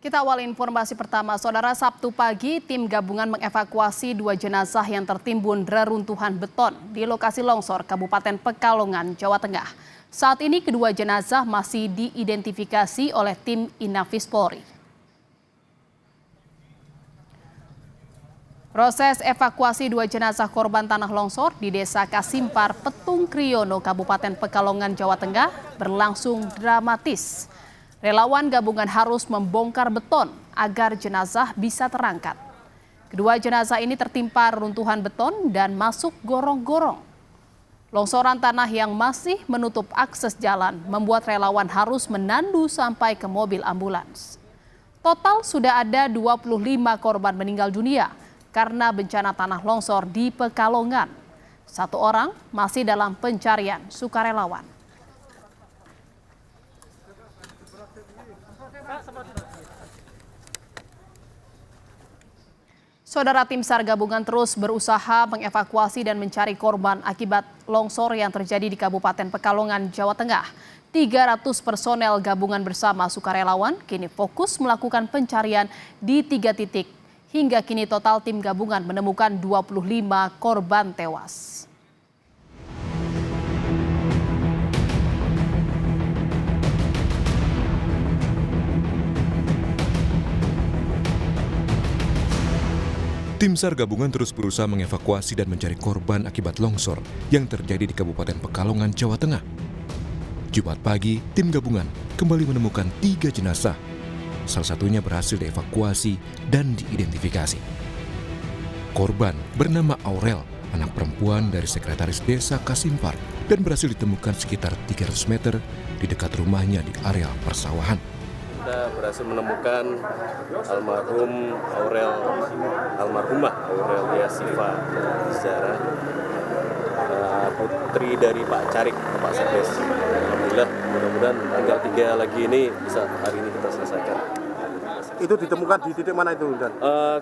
Kita awali informasi pertama, Saudara. Sabtu pagi, tim gabungan mengevakuasi 2 jenazah yang tertimbun reruntuhan beton di lokasi longsor Kabupaten Pekalongan, Jawa Tengah. Saat ini kedua jenazah masih diidentifikasi oleh tim Inafis Polri. Proses evakuasi 2 jenazah korban tanah longsor di Desa Kasimpar, Petung Kriono, Kabupaten Pekalongan, Jawa Tengah berlangsung dramatis. Relawan gabungan harus membongkar beton agar jenazah bisa terangkat. Kedua jenazah ini tertimpa runtuhan beton dan masuk gorong-gorong. Longsoran tanah yang masih menutup akses jalan membuat relawan harus menandu sampai ke mobil ambulans. Total sudah ada 25 korban meninggal dunia karena bencana tanah longsor di Pekalongan. 1 orang masih dalam pencarian sukarelawan. Saudara, tim SAR gabungan terus berusaha mengevakuasi dan mencari korban akibat longsor yang terjadi di Kabupaten Pekalongan, Jawa Tengah. 300 personel gabungan bersama sukarelawan kini fokus melakukan pencarian di 3 titik. Hingga kini total tim gabungan menemukan 25 korban tewas. Tim SAR gabungan terus berusaha mengevakuasi dan mencari korban akibat longsor yang terjadi di Kabupaten Pekalongan, Jawa Tengah. Jumat pagi, tim gabungan kembali menemukan 3 jenazah. Salah satunya berhasil dievakuasi dan diidentifikasi. Korban bernama Aurel, anak perempuan dari sekretaris desa Kasimpar, dan berhasil ditemukan sekitar 300 meter di dekat rumahnya di area persawahan. Kita berhasil menemukan almarhumah Aurelia Siva Zara, putri dari Pak Carik, Pak Sekdes. Alhamdulillah, mudah-mudahan tanggal 3 lagi ini bisa hari ini kita selesaikan. Itu ditemukan di titik mana itu, Dan?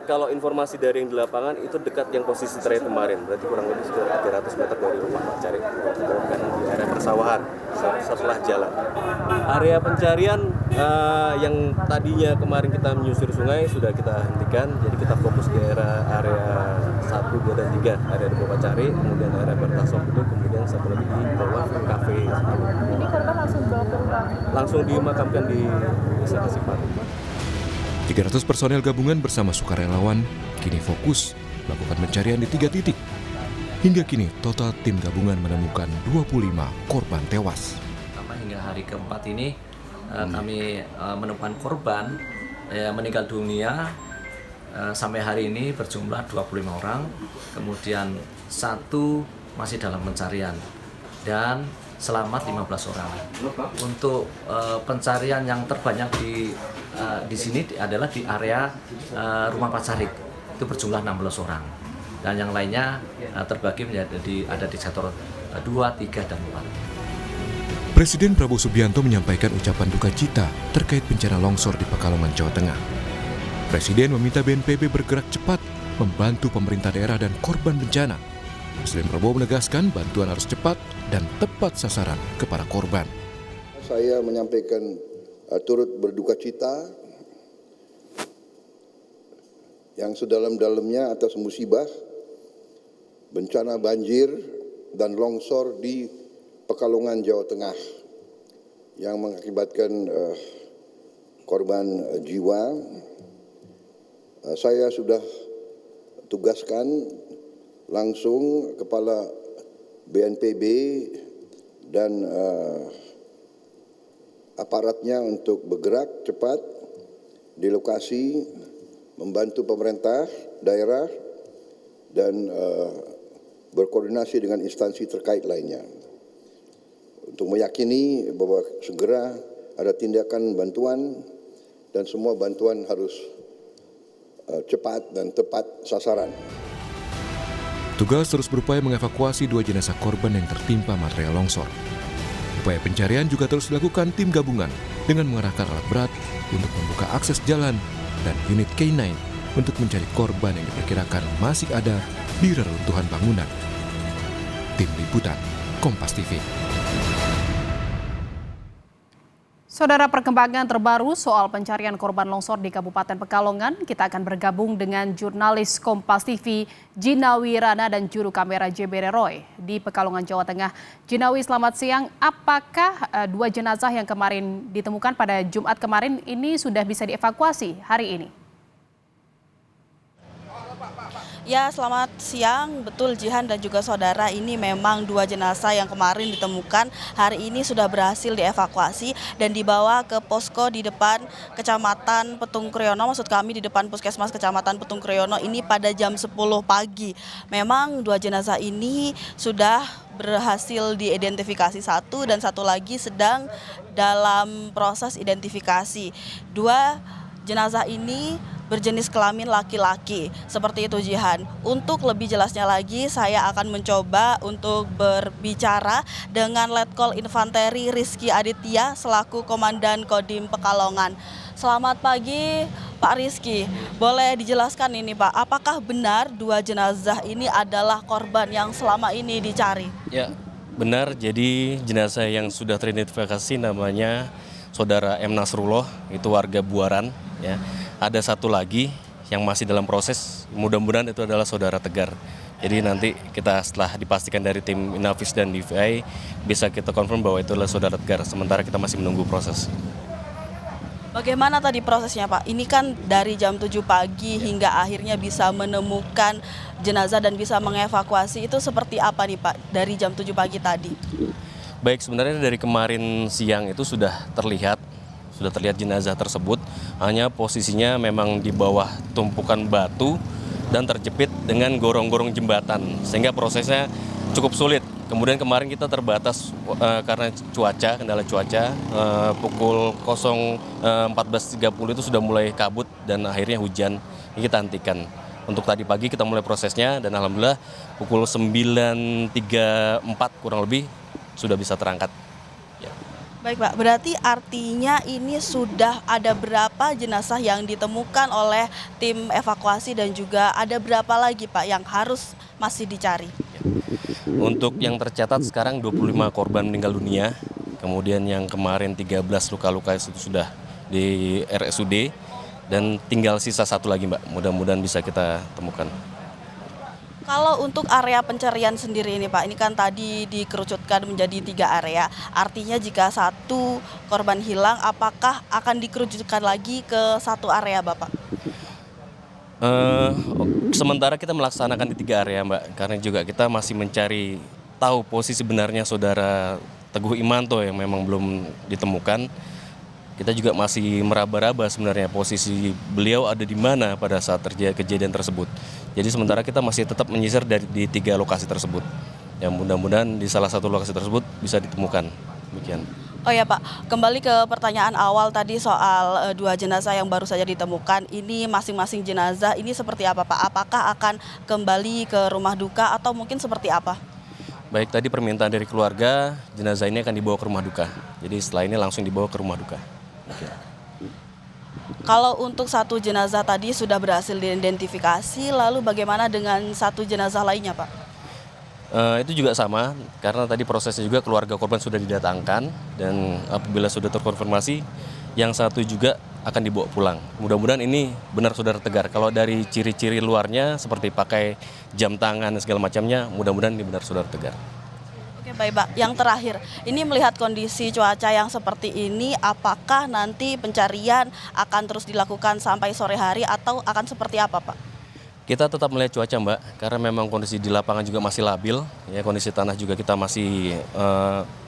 Kalau informasi dari yang di lapangan itu dekat yang posisi terakhir kemarin, berarti kurang lebih sekitar 300 meter dari rumah Pak Carik, bukan di area persawahan setelah jalan. Area pencarian yang tadinya kemarin kita menyusur sungai sudah kita hentikan, jadi kita fokus di area 1, 2, dan 3, area di bawah Pak Carik, kemudian area Bertasok itu, kemudian satu lagi di bawah kafe. Ini korban langsung dibawa ke rumah? Langsung dimakamkan di Desa Kasimpar. 300 personel gabungan bersama sukarelawan kini fokus melakukan pencarian di 3 titik. Hingga kini total tim gabungan menemukan 25 korban tewas. Hingga hari keempat ini kami menemukan korban meninggal dunia sampai hari ini berjumlah 25 orang. Kemudian 1 masih dalam pencarian dan selamat 15 orang. Untuk pencarian yang terbanyak di sini adalah di area rumah Pak Carik, itu berjumlah 16 orang. Dan yang lainnya terbagi menjadi ada di sektor 2, 3, dan 4. Presiden Prabowo Subianto menyampaikan ucapan duka cita terkait bencana longsor di Pekalongan, Jawa Tengah. Presiden meminta BNPB bergerak cepat membantu pemerintah daerah dan korban bencana. Presiden Prabowo menegaskan bantuan harus cepat dan tepat sasaran kepada korban. Saya menyampaikan turut berduka cita yang sedalam-dalamnya atas musibah bencana banjir dan longsor di Pekalongan, Jawa Tengah yang mengakibatkan korban jiwa. Saya sudah tugaskan langsung kepala BNPB dan aparatnya untuk bergerak cepat di lokasi, membantu pemerintah daerah dan berkoordinasi dengan instansi terkait lainnya untuk meyakini bahwa segera ada tindakan bantuan dan semua bantuan harus cepat dan tepat sasaran. Tugas terus berupaya mengevakuasi 2 jenazah korban yang tertimpa material longsor. Upaya pencarian juga terus dilakukan tim gabungan dengan mengerahkan alat berat untuk membuka akses jalan dan unit K9 untuk mencari korban yang diperkirakan masih ada di reruntuhan bangunan. Tim Liputan, Kompas TV. Saudara, perkembangan terbaru soal pencarian korban longsor di Kabupaten Pekalongan, kita akan bergabung dengan jurnalis Kompas TV Jinawi Rana dan juru kamera JBR Roy di Pekalongan, Jawa Tengah. Jinawi, selamat siang. Apakah dua jenazah yang kemarin ditemukan pada Jumat kemarin ini sudah bisa dievakuasi hari ini? Ya, selamat siang. Betul, Jihan dan juga saudara, ini memang dua jenazah yang kemarin ditemukan hari ini sudah berhasil dievakuasi dan dibawa ke posko di depan Kecamatan Petung Kriono, maksud kami di depan Puskesmas Kecamatan Petung Kriono ini pada jam 10 pagi. Memang dua jenazah ini sudah berhasil diidentifikasi, satu dan satu lagi sedang dalam proses identifikasi. Dua jenazah ini berjenis kelamin laki-laki, seperti itu Jihan. Untuk lebih jelasnya lagi, saya akan mencoba untuk berbicara dengan Letkol Infanteri Rizky Aditya selaku Komandan Kodim Pekalongan. Selamat pagi Pak Rizky, boleh dijelaskan ini Pak, apakah benar dua jenazah ini adalah korban yang selama ini dicari? Ya, benar. Jadi jenazah yang sudah teridentifikasi namanya Saudara M. Nasrullah, itu warga Buaran. Ya, ada satu lagi yang masih dalam proses, mudah-mudahan itu adalah Saudara Tegar. Jadi nanti kita setelah dipastikan dari tim Inavis dan DVI bisa kita confirm bahwa itu adalah Saudara Tegar, sementara kita masih menunggu proses. Bagaimana tadi prosesnya Pak? Ini kan dari jam 7 pagi hingga akhirnya bisa menemukan jenazah dan bisa mengevakuasi, itu seperti apa nih Pak dari jam 7 pagi tadi? Baik, sebenarnya dari kemarin siang itu sudah terlihat jenazah tersebut, hanya posisinya memang di bawah tumpukan batu dan terjepit dengan gorong-gorong jembatan, sehingga prosesnya cukup sulit. Kemudian kemarin kita terbatas karena kendala cuaca, pukul 14.30 itu sudah mulai kabut dan akhirnya hujan, ini kita hentikan. Untuk tadi pagi kita mulai prosesnya dan alhamdulillah pukul 9.34 kurang lebih sudah bisa terangkat. Ya. Baik Pak, berarti artinya ini sudah ada berapa jenazah yang ditemukan oleh tim evakuasi dan juga ada berapa lagi Pak yang harus masih dicari? Untuk yang tercatat sekarang 25 korban meninggal dunia, kemudian yang kemarin 13 luka-luka itu sudah di RSUD dan tinggal sisa satu lagi Mbak, mudah-mudahan bisa kita temukan. Kalau untuk area pencarian sendiri ini Pak, ini kan tadi dikerucutkan menjadi 3 area. Artinya jika satu korban hilang, apakah akan dikerucutkan lagi ke satu area Bapak? Sementara kita melaksanakan di 3 area Mbak, karena juga kita masih mencari tahu posisi benarnya Saudara Teguh Imanto yang memang belum ditemukan. Kita juga masih meraba-raba sebenarnya posisi beliau ada di mana pada saat terjadi kejadian tersebut. Jadi sementara kita masih tetap menyisir di 3 lokasi tersebut. Ya mudah-mudahan di salah satu lokasi tersebut bisa ditemukan. Demikian. Oh ya Pak, kembali ke pertanyaan awal tadi soal dua jenazah yang baru saja ditemukan. Ini masing-masing jenazah ini seperti apa Pak? Apakah akan kembali ke rumah duka atau mungkin seperti apa? Baik, tadi permintaan dari keluarga, jenazah ini akan dibawa ke rumah duka. Jadi setelah ini langsung dibawa ke rumah duka. Okay. Kalau untuk satu jenazah tadi sudah berhasil diidentifikasi, lalu bagaimana dengan satu jenazah lainnya Pak? Itu juga sama, karena tadi prosesnya juga keluarga korban sudah didatangkan dan apabila sudah terkonfirmasi, yang satu juga akan dibawa pulang. Mudah-mudahan ini benar Saudara Tegar. Kalau dari ciri-ciri luarnya seperti pakai jam tangan dan segala macamnya, mudah-mudahan ini benar Saudara Tegar. Oke baik Pak, yang terakhir, ini melihat kondisi cuaca yang seperti ini, apakah nanti pencarian akan terus dilakukan sampai sore hari atau akan seperti apa Pak? Kita tetap melihat cuaca Mbak, karena memang kondisi di lapangan juga masih labil, ya kondisi tanah juga kita masih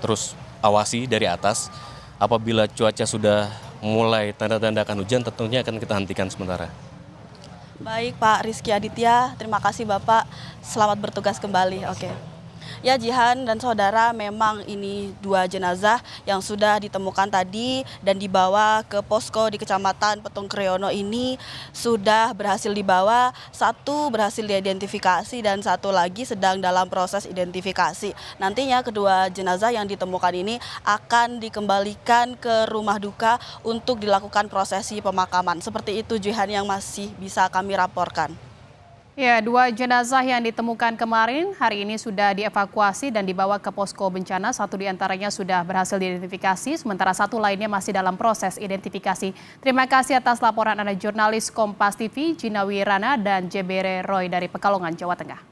terus awasi dari atas. Apabila cuaca sudah mulai tanda-tanda akan hujan, tentunya akan kita hentikan sementara. Baik Pak Rizky Aditya, terima kasih Bapak, selamat bertugas kembali. Oke. Ya Jihan dan saudara, memang ini dua jenazah yang sudah ditemukan tadi dan dibawa ke posko di Kecamatan Petung Kriono ini sudah berhasil dibawa, satu berhasil diidentifikasi dan satu lagi sedang dalam proses identifikasi. Nantinya kedua jenazah yang ditemukan ini akan dikembalikan ke rumah duka untuk dilakukan prosesi pemakaman. Seperti itu Jihan yang masih bisa kami laporkan. Ya, 2 jenazah yang ditemukan kemarin hari ini sudah dievakuasi dan dibawa ke posko bencana. 1 diantaranya sudah berhasil diidentifikasi, sementara 1 lainnya masih dalam proses identifikasi. Terima kasih atas laporan Anda jurnalis Kompas TV, Jina Wirana dan Jebere Roy dari Pekalongan, Jawa Tengah.